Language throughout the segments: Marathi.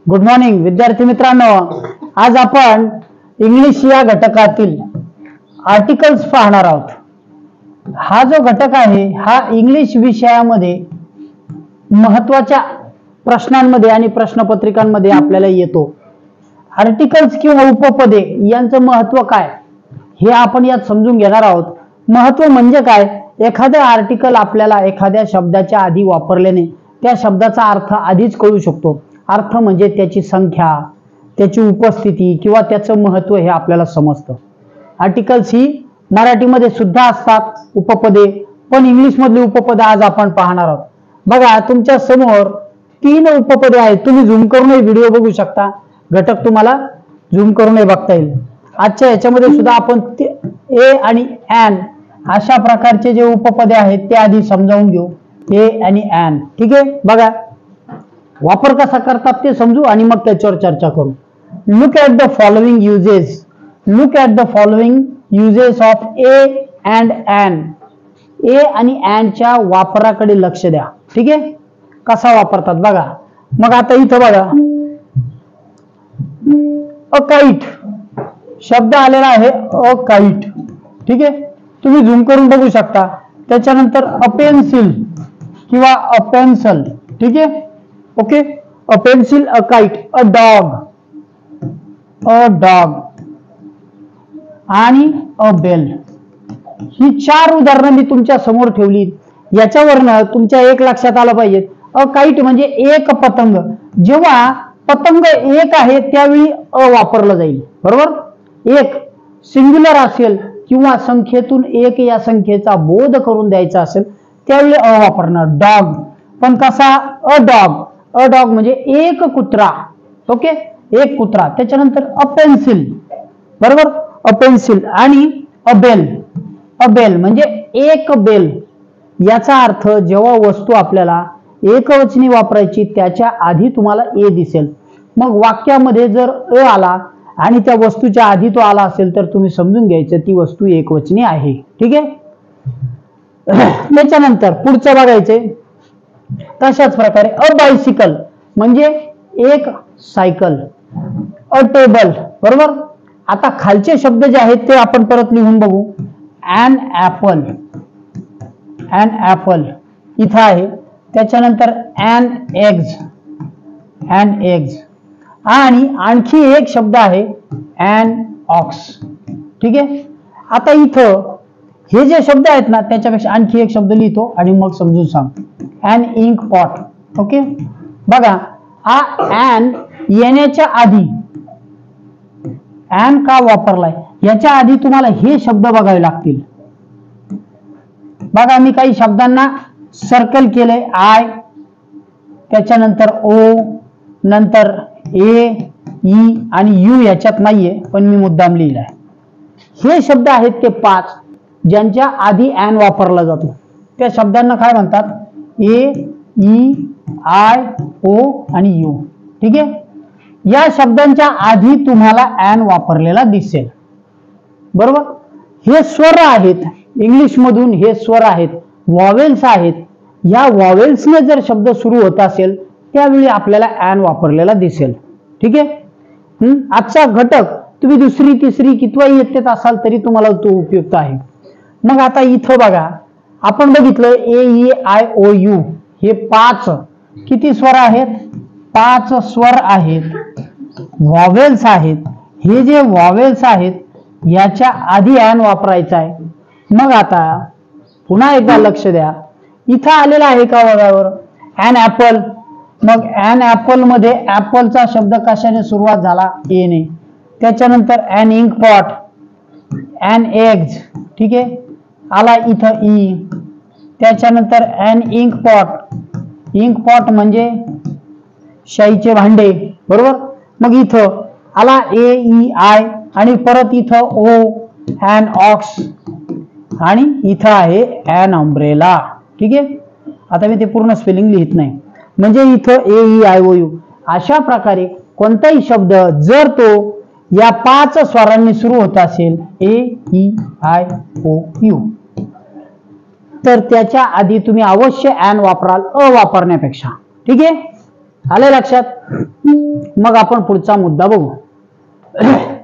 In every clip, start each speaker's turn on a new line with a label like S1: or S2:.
S1: गुड मॉर्निंग विद्यार्थी मित्रांनो, आज आपण इंग्लिश या घटकातील आर्टिकल्स पाहणार आहोत। हा जो घटक आहे हा इंग्लिश विषयामध्ये महत्त्वाच्या प्रश्नांमध्ये आणि प्रश्नपत्रिकांमध्ये आपल्याला येतो। आर्टिकल्स किंवा उपपदे यांचं महत्त्व काय हे आपण यात समजून घेणार आहोत। महत्त्व म्हणजे काय? एखादं आर्टिकल आपल्याला एखाद्या शब्दाच्या आधी वापरल्याने त्या शब्दाचा अर्थ आधीच कळू शकतो। अर्थ म्हणजे त्याची संख्या, त्याची उपस्थिती किंवा त्याचं महत्त्व हे आपल्याला समजतं। आर्टिकल्स ही मराठीमध्ये सुद्धा असतात उपपदे, पण इंग्लिश मधली उपपदे आज आपण पाहणार आहोत। बघा, तुमच्या समोर 3 उपपदे आहेत। तुम्ही झूम करून व्हिडिओ बघू शकता। घटक तुम्हाला झूम करून बघता येईल। आजच्या याच्यामध्ये सुद्धा आपण ए आणि एन अशा प्रकारचे जे उपपदे आहेत ते आधी समजावून घेऊ। ए आणि एन, ठीक आहे। बघा, वापर कसा करतात ते समजू आणि मग त्याच्यावर चर्चा करू। Look at the following uses, look at the following uses of a and an. A आणि एन च्या वापराकडे लक्ष द्या, ठीक आहे। कसा वापरतात बघा। मग आता इथं बघा, अ काइट शब्द आलेला आहे, अ काइट, ठीक आहे। तुम्ही झूम करून बघू शकता। त्याच्यानंतर अ पेन्सिल किंवा अ पेन्सिल, ठीक आहे, okay. A pencil, a kite, a dog, a dog आणि अ बेल। ही 4 उदाहरणं मी तुमच्या समोर ठेवली। याच्यावरनं तुमच्या एक लक्षात आलं पाहिजे, अ काइट म्हणजे एक पतंग। जेव्हा पतंग एक आहे त्यावेळी अ वापरलं जाईल, बरोबर। एक सिंग्युलर असेल किंवा संख्येतून एक या संख्येचा बोध करून द्यायचा असेल त्यावेळी अ वापरणार। डॉग पण कसा? अ डॉग, अ डॉग म्हणजे एक कुत्रा, ओके, एक कुत्रा। त्याच्यानंतर अ पेन्सिल, बरोबर, अ पेन्सिल आणि अ बेल, अ बेल म्हणजे एक बेल। याचा अर्थ जेव्हा वस्तू आपल्याला एकवचनी वापरायची त्याच्या आधी तुम्हाला ए दिसेल। मग वाक्यामध्ये जर अ आला आणि त्या वस्तूच्या आधी तो आला असेल तर तुम्ही समजून घ्यायचं ती वस्तू एकवचनी आहे, ठीक आहे। त्याच्यानंतर पुढचं बघायचे, तशाच प्रकारे अ बायसिकल म्हणजे एक सायकल, अ टेबल, बरोबर। आता खालचे शब्द जे आहेत ते आपण परत लिहून बघू। ॲन ॲपल, ॲन ॲपल इथं आहे। त्याच्यानंतर ॲन एग्ज, ॲन एग्ज आणि आणखी एक शब्द आहे ॲन ऑक्स, ठीक आहे। आता इथं हे जे शब्द आहेत ना त्याच्यापेक्षा आणखी एक शब्द लिहितो आणि मग समजून सांग। An ink pot, okay. बघा, हा ॲन येण्याच्या आधी ॲन का वापरलाय याच्या आधी तुम्हाला हे शब्द बघावे लागतील। बघा, मी काही शब्दांना सर्कल केले, आय, त्याच्यानंतर ओ, नंतर ए, ई आणि यू याच्यात नाहीये पण मी मुद्दाम लिहिलाय। हे शब्द आहेत ते 5 ज्यांच्या आधी ॲन वापरला जातो। त्या शब्दांना काय म्हणतात? ए, ई, आय, ओ आणि यू, ठीक आहे। या शब्दांच्या आधी तुम्हाला ॲन वापरलेला दिसेल, बरोबर। हे स्वर आहेत, इंग्लिश मधून हे स्वर आहेत, वॉवेल्स आहेत। या वॉवेल्सने जर शब्द सुरू होत असेल त्यावेळी आपल्याला ॲन वापरलेला दिसेल, ठीक आहे। आजचा घटक तुम्ही दुसरी, तिसरी, कितवाही इयत्तेत असाल तरी तुम्हाला तो उपयुक्त आहे। मग आता इथं बघा, आपण बघितलं ए, ई, आय, ओ, यू हे 5 किती स्वर आहेत? 5 स्वर आहेत, वॉवेल्स आहेत। हे जे वॉवेल्स आहेत याच्या आधी ॲन वापरायचा आहे। मग आता पुन्हा एकदा लक्ष द्या, इथं आलेला आहे का बघावर ॲन ॲपल। मग ॲन ॲपल मध्ये ॲपलचा शब्द कशाने सुरुवात झाला? ए ने। त्याच्यानंतर an ink pot, an eggs, ठीक आहे, आला इथं ई। त्याच्यानंतर an ink pot, ink pot म्हणजे शाईचे भांडे, बरोबर। मग इथं आला ए, ई, आय आणि परत इथं ओ, ॲन ऑक्स आणि इथं आहे ॲन अम्ब्रेला, ठीक आहे। आता मी ते पूर्ण स्पेलिंग लिहित नाही, म्हणजे इथं ए, ई, आय, ओ, यू अशा प्रकारे कोणताही शब्द जर तो या 5 स्वरांनी सुरू होत असेल ए, ई, आय, ओ, यू तर त्याच्या आधी तुम्ही अवश्य ॲन वापराल अ वापरण्यापेक्षा, ठीक आहे। आले लक्षात? मग आपण पुढचा मुद्दा बघू.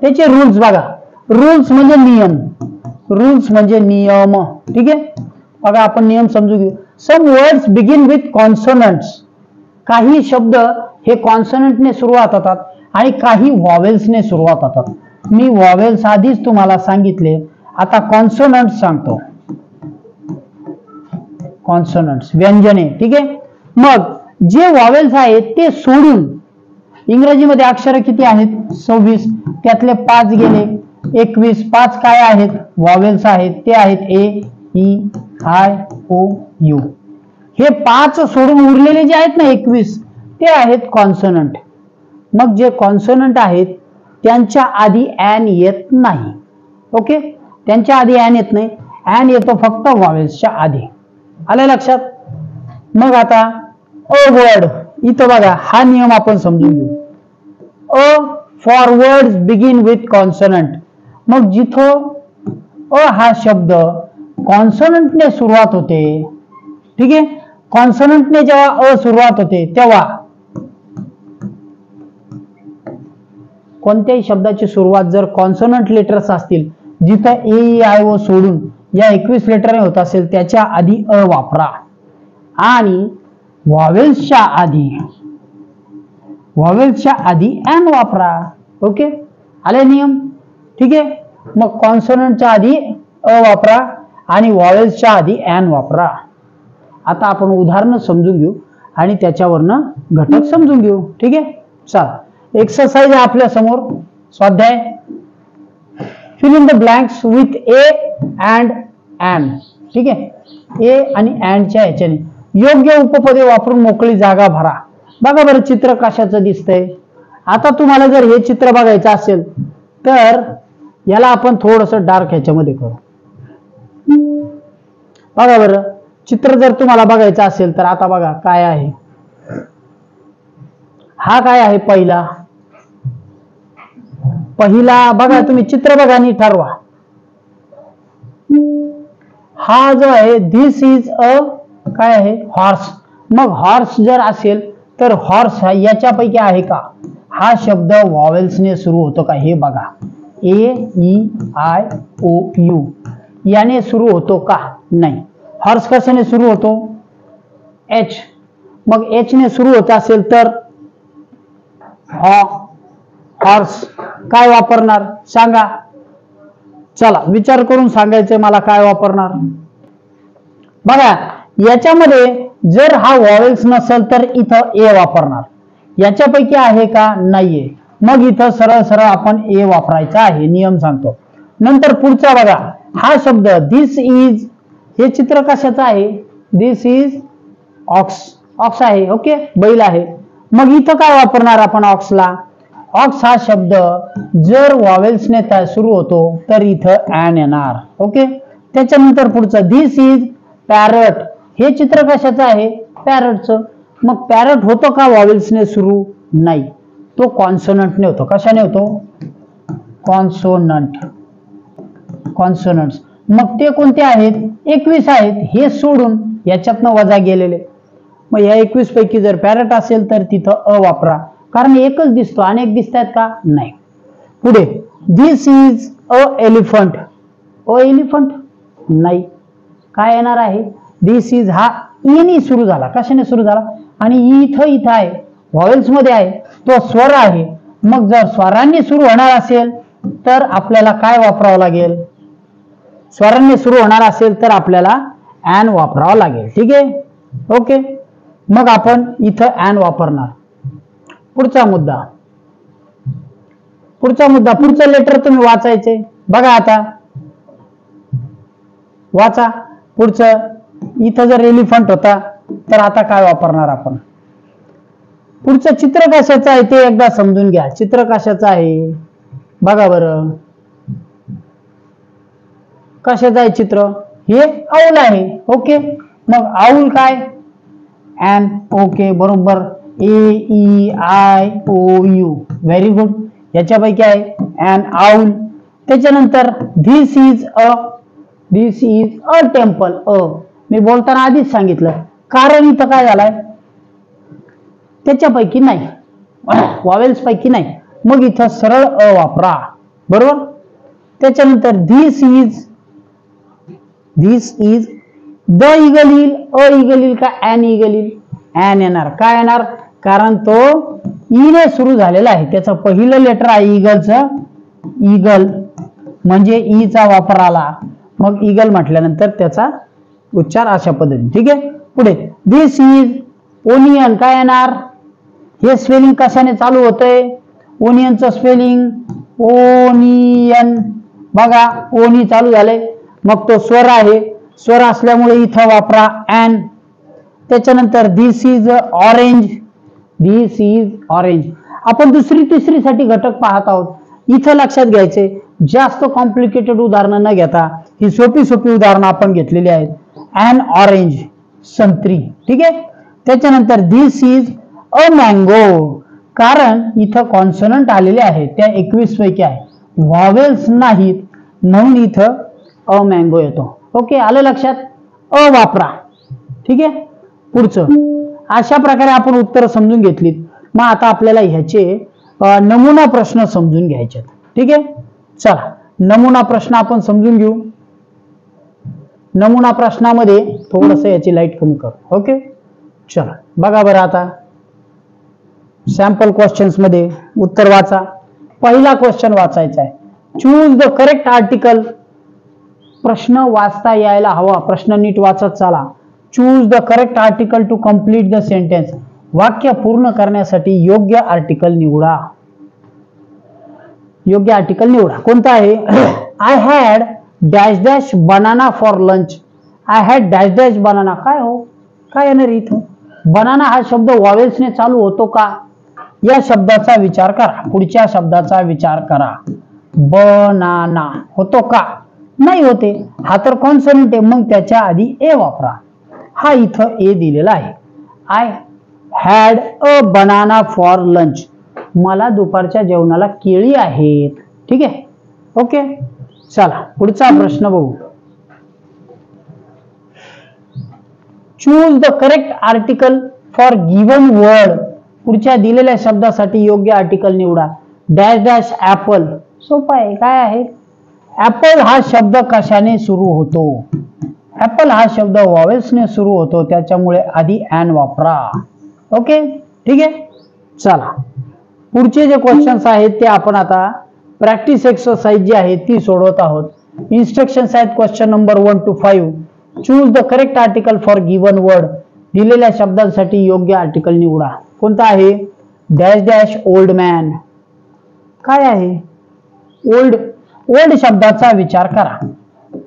S1: त्याचे रूल्स बघा. रूल्स म्हणजे नियम. रूल्स म्हणजे नियम. ठीक आहे, बघा आपण नियम समजून घेऊ. Some words begin with consonants. काही शब्द हे कॉन्सोनंटने सुरुवात होतात आणि काही व्हॉवेल्सने सुरुवात होतात. मी व्हॉवेल्स आधीच तुम्हाला सांगितले, आता कॉन्सोनंट्स सांगतो. कॉन्सोनंट्स व्यंजने. ठीक आहे, मग जे व्हॉवेल्स आहेत ते सोडून इंग्रजीमध्ये अक्षर किती आहेत? 26. त्यातले 5 गेले, 21. 5 काय आहेत? व्हॉवेल्स आहेत. ते आहेत ए, ई, आय, ओ, यू. हे 5 सोडून उरलेले जे आहेत ना 21, ते आहेत कॉन्सोनंट. मग जे कॉन्सोनंट आहेत त्यांच्या आधी ॲन येत नाही. ओके, त्यांच्या आधी ॲन येत नाही. ॲन येतो फक्त व्हॉवेल्सच्या आधी. आलं लक्षात? मग आता अ वर्ड, इथं बघा हा नियम आपण समजून घेऊ. A for words begin with consonant. मग जिथं अ हा शब्द कॉन्सोनंटने सुरुवात होते, ठीक आहे, कॉन्सोनंटने जेव्हा अ सुरुवात होते तेव्हा कोणत्याही शब्दाची सुरुवात जर कॉन्सोनंट लेटर्स असतील, जिथं ए, आय, ओ सोडून या 21 लेटरने होत असेल, त्याच्या आधी अ वापरा आणि व्हॉवेल्सच्या आधी ॲन वापरा. ओके, आले नियम? ठीक आहे, मग कॉन्सोनंटच्या आधी अ वापरा आणि व्हॉवेल्सच्या आधी ॲन वापरा. आता आपण उदाहरण समजून घेऊ आणि त्याच्यावरनं घटक समजून घेऊ. ठीक आहे, चला एक्सरसाइज आहे आपल्या समोर. स्वाध्याय, fill in the blanks with a and an. ठीक आहे, ए आणि ॲनच्या ह्याच्याने योग्य उपपदे वापरून मोकळी जागा भरा. बघा बरं चित्र कशाचं दिसतंय. आता तुम्हाला जर हे चित्र बघायचं असेल तर याला आपण थोडस डार्क ह्याच्यामध्ये करू. बघा बरं, चित्र जर तुम्हाला बघायचं असेल तर आता बघा काय आहे. हा काय आहे? पहिला बघा, तुम्ही चित्र बघा आणि ठरवा. हा जो आहे धिस इज अ काय आहे? हॉर्स. मग हॉर्स जर असेल तर हॉर्स याच्यापैकी आहे का? हा शब्द व्हॉवेल्सने सुरू होतो का? हे बघा, ए, ई, आय, ओ, यू याने सुरू होतो का? नाही. हॉर्स कशाने सुरू होतो? एच. मग एच ने सुरू होत असेल तर हॉर्स काय वापरणार सांगा? चला विचार करून सांगायचंय मला काय वापरणार. बघा याच्यामध्ये जर हा व्हॉवेल्स नसेल तर इथं ए वापरणार. याच्यापैकी आहे का? नाहीये. मग इथं सरळ सरळ आपण ए वापरायचा आहे. नियम सांगतो. नंतर पुढचा बघा, हा शब्द धिस इज, हे चित्र कशाचं आहे? This is ox. ऑक्स आहे. ओके, बैल आहे. मग इथं काय वापरणार आपण ऑक्सला? ऑक्स हा शब्द जर व्हॉवेल्सने सुरू होतो तर इथं ॲन येणार. ओके, त्याच्यानंतर पुढचं धिस इज पॅरट. हे चित्र कशाचं आहे? पॅरटचं. मग पॅरट होतो का व्हॉवेल्सने सुरू? नाही, तो कॉन्सोनंटने होतो. कशाने होतो? कॉन्सोनंट. कॉन्सोनंट्स. मग ते कोणते आहेत? 21 आहेत. हे सोडून याच्यातनं वजा गेलेले. मग या 21 पैकी जर पॅरट असेल तर तिथं अ वापरा, कारण एकच दिसतो. अनेक दिसतात का? नाही. पुढे this is a elephant. A elephant नाही. काय येणार आहे? धिस इज हा ईने सुरू झाला. कशाने सुरू झाला? आणि इथं आहे, व्हॉवेल्स मध्ये आहे, तो स्वर आहे. मग जर स्वरांनी सुरू होणार असेल तर आपल्याला काय वापरावं लागेल? स्वरांनी सुरू होणार असेल तर आपल्याला ॲन वापरावं लागेल. ठीक आहे, ओके. मग आपण इथं ॲन वापरणार. पुढचा मुद्दा, पुढचं लेटर तुम्ही वाचायचे. बघा आता वाचा पुढचं. इथं जर एलिफंट होता तर आता काय वापरणार आपण? पुढचं चित्र कशाचं आहे ते एकदा समजून घ्या. चित्र कशाचं आहे बघा बरं. कशाचं आहे चित्र? हे आऊल आहे. ओके, मग आऊल काय? ॲन. ओके, बरोबर. A, E, I, O, U. Very good. याच्यापैकी आहे ॲन, आऊल. त्याच्यानंतर धिस इज अ टेम्पल. मी बोलताना आधीच सांगितलं, कारण इथं काय झालंय? त्याच्यापैकी नाही, वॉवेल्स पैकी नाही, मग इथं सरळ अ वापरा. बरोबर. त्याच्यानंतर धिस इज द ईगल येईल, अ ईगल येईल का ॲन ईगल येईल? ॲन येणार. काय येणार? कारण तो ई ने सुरू झालेला आहे, त्याचं पहिलं लेटर आहे ईगलचं, ईगल म्हणजे ई चा वापर आला, मग ईगल म्हटल्यानंतर त्याचा उच्चार अशा पद्धतीने. ठीक आहे. पुढे दिस इज ओनियन. काय येणार? हे स्पेलिंग कशाने चालू होतंय? ओनियनचं स्पेलिंग ओनियन. बघा ओनी चालू झालंय, मग तो स्वर आहे, स्वर असल्यामुळे इथं वापरा ॲन. त्याच्यानंतर this is orange. This is orange. आपण दुसरी तिसरी साठी घटक पाहत आहोत. इथं लक्षात घ्यायचे, जास्त कॉम्प्लिकेटेड उदाहरणं न घेता ही सोपी सोपी उदाहरणं आपण घेतलेली आहेत. ॲन ऑरेंज, संत्री. ठीक आहे. त्याच्यानंतर दिस इज अ मँगो. कारण इथं कॉन्सोनंट आलेले आहेत, त्या 21 पैकी आहे, व्हॉवेल्स नाहीत, म्हणून इथं अ मँगो येतो. ओके, आलं लक्षात? अ वापरा. ठीक आहे. पुढचं. अशा प्रकारे आपण उत्तर समजून घेतलीत. मग आता आपल्याला ह्याचे नमुना प्रश्न समजून घ्यायचे. ठीक आहे. चला नमुना प्रश्न आपण समजून घेऊ. नमुना प्रश्नामध्ये थोडस याची लाईट कमी करू. ओके. चला बघा बरं, आता सॅम्पल क्वेश्चन्स मध्ये उत्तर वाचा. पहिला क्वेश्चन वाचायचा आहे. Choose the correct article. प्रश्न वाचता यायला हवा, प्रश्न नीट वाचत चला. Choose the correct article to complete the sentence. वाक्य पूर्ण करण्यासाठी योग्य आर्टिकल निवडा. योग्य आर्टिकल निवडा. कोणतं आहे? I had dash dash banana for lunch. I had dash dash banana. काय हो, काय येणार इथं? बनाना हा शब्द वॉवेल्सने चालू होतो का? या शब्दाचा विचार करा, पुढच्या शब्दाचा विचार करा. बनाना होतो का? नाही होते. हा तर कॉन्सोनंट आहे, मग त्याच्या आधी ए वापरा. हा इथं ए दिलेला आहे. I had a banana for lunch. मला दुपारच्या जेवणाला केळी आहेत. ठीक आहे. ओके. चला पुढचा प्रश्न बघू. Choose the correct article for given word. पुढच्या दिलेल्या शब्दासाठी योग्य आर्टिकल निवडा. Dash dash apple. सोपा आहे. काय आहे? ऍपल हा शब्द कशाने सुरू होतो? ऍपल हा शब्द वॉवेल्सने सुरू होतो, त्याच्यामुळे आधी ॲन वापरा. ओके. ठीक आहे. चला पुढचे जे क्वेश्चन्स आहेत ते आपण आता प्रॅक्टिस एक्सरसाइज जी आहे ती सोडवत आहोत. इन्स्ट्रक्शन्स आहेत question number 1 to 5. Choose the correct article for given word. दिलेल्या शब्दांसाठी योग्य आर्टिकल निवडा. कोणता आहे? Dash dash old man. काय आहे? ओल्ड. ओल्ड शब्दाचा विचार करा.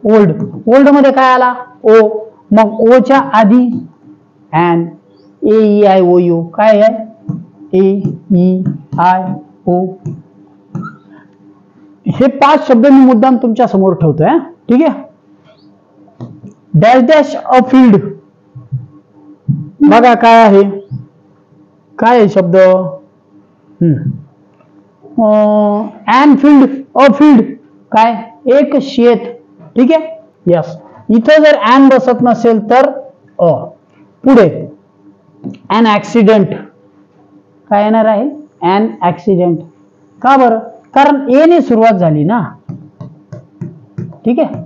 S1: ओल्ड. ओल्ड मध्ये काय आला? ओ. मग ओ च्या आधी an. A E I O U. काय आहे? A E I O. हे 5 शब्द मी मुद्दाम तुमच्या समोर ठेवतोय. ठीक आहे. Dash dash a field. बघा काय आहे? काय आहे शब्द? An field, a field. काय? एक शेत. ठीक आहे. यस. इथं जर ॲन बसत नसेल तर अ. पुढे ॲन ऍक्सिडेंट. काय येणार आहे? An accident. का बरं? कारण ए ने सुरुवात झाली ना. ठीक आहे.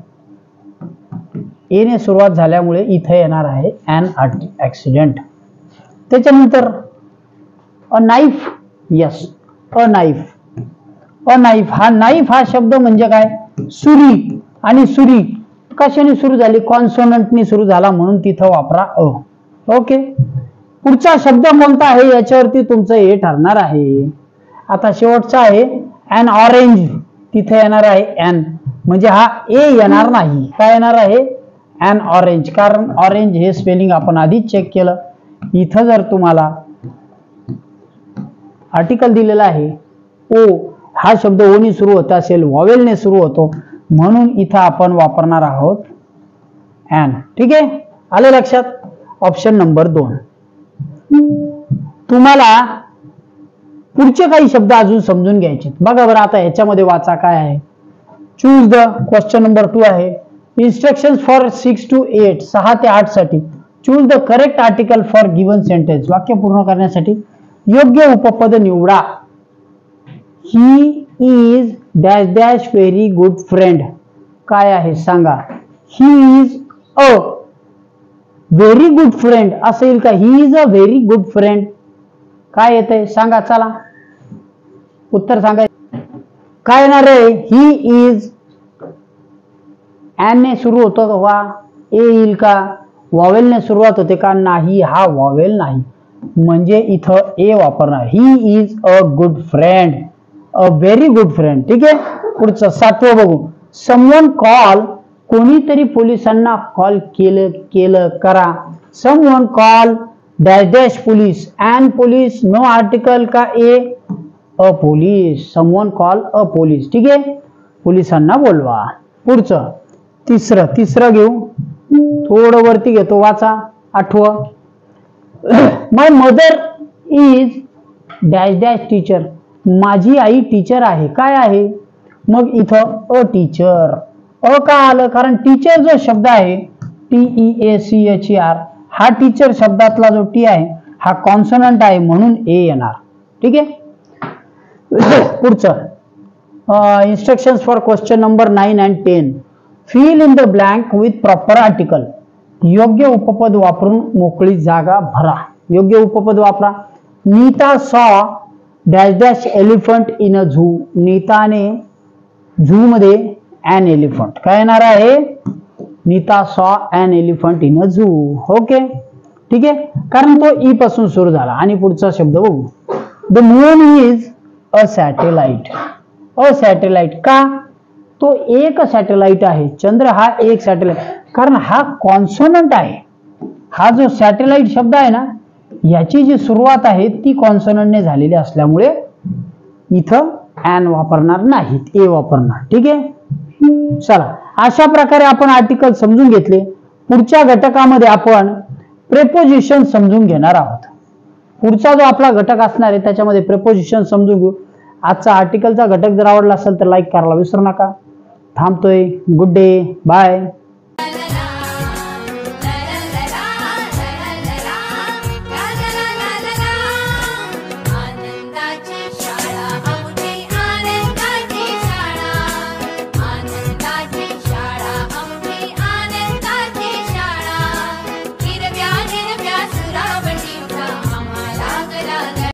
S1: ए ने सुरुवात झाल्यामुळे इथे येणार आहे ॲन ऍक्सिडेंट. त्याच्यानंतर अ नाईफ. यस, अ नाईफ. अ नाईफ. हा नाईफ हा शब्द म्हणजे काय? सुरी. आणि सुरी कशाने सुरू झाली? कॉन्सोनंटने सुरू झाला, म्हणून तिथं वापरा अ. ओके. पुढचा शब्द कोणता आहे याच्यावरती तुमचं हे ठरणार आहे. आता शेवटचा आहे ॲन ऑरेंज. तिथे येणार आहे ॲन, म्हणजे हा ए येणार नाही. काय येणार आहे? An orange. कारण ऑरेंज हे स्पेलिंग आपण आधीच चेक केलं. इथं जर तुम्हाला आर्टिकल दिलेला आहे ओ, हा शब्द ओ ने सुरू होत असेल, वॉवेलने सुरू होतो, म्हणून इथं आपण वापरणार आहोत ॲन. ठीक आहे. आलं लक्षात? Option number 2. तुम्हाला पुढचे काही शब्द अजून समजून घ्यायचे. बघा बरं, आता ह्याच्यामध्ये वाचा काय आहे. Choose the. क्वेश्चन नंबर 2 आहे. Instructions for 6 to 8. 6 ते 8 साठी. Choose the correct article for given sentence. वाक्य पूर्ण करण्यासाठी योग्य उपपद निवडा. He is dash dash very good friend. काय आहे सांगा. ही is a very good friend असेल का. ही is a very good friend. काय येतंय सांगा. चला उत्तर सांगा. काय येणार आहे. ही इज एन ने सुरू होतो का. ए येईल का. वॉवेलने सुरुवात होते का. नाही. हा वॉवेल नाही म्हणजे इथं ए वापरणार. He is a good friend. A very good friend. ठीक आहे. पुढचं 7वं बघू. Someone call. कोणीतरी पोलिसांना कॉल केलं करा. Someone call dash dash police. And police no article का a. A police. Someone call a police. ठीक आहे. पोलिसांना बोलवा. पुढचं तिसरं घेऊ. थोडं वरती घेतो. वाचा 8वं. My mother is dash dash teacher. माझी आई टीचर आहे. काय आहे मग इथं अ टीचर. अ का आलं कारण टीचर जो शब्द आहे TEACHER हा टीचर शब्दातला जो टी आहे हा कॉन्सोनंट आहे म्हणून ए येणार. ठीक आहे. पुढचं instructions for question number 9 and 10. Fill in the blank with proper article. योग्य उपपद वापरून मोकळी जागा भरा. योग्य उपपद वापरा. Nita saw dash dash elephant in a zoo. नीताने झू मध्ये एन एलिफंट. काय येणार आहे. Nita saw an elephant in a zoo. Okay. ठीक आहे. कारण तो ई पासून सुरू झाला. आणि पुढचा शब्द बघू. The moon is a satellite. A satellite का. तो एक सॅटेलाइट आहे. चंद्र हा एक सॅटेलाइट कारण हा कॉन्सोनंट आहे. हा जो सॅटेलाइट शब्द आहे ना याची जी सुरुवात आहे ती कॉन्सोनंटने झालेली असल्यामुळे इथं एन वापरणार नाहीत. ए वापरणार. ठीक आहे. चला अशा प्रकारे आपण आर्टिकल समजून घेतले. पुढच्या घटकामध्ये आपण प्रेपोजिशन समजून घेणार आहोत. पुढचा जो आपला घटक असणार आहे त्याच्यामध्ये प्रेपोजिशन समजून घेऊ. आजचा आर्टिकलचा घटक जर आवडला असेल तर लाईक करायला विसरू नका. थांबतोय. Good day. बाय.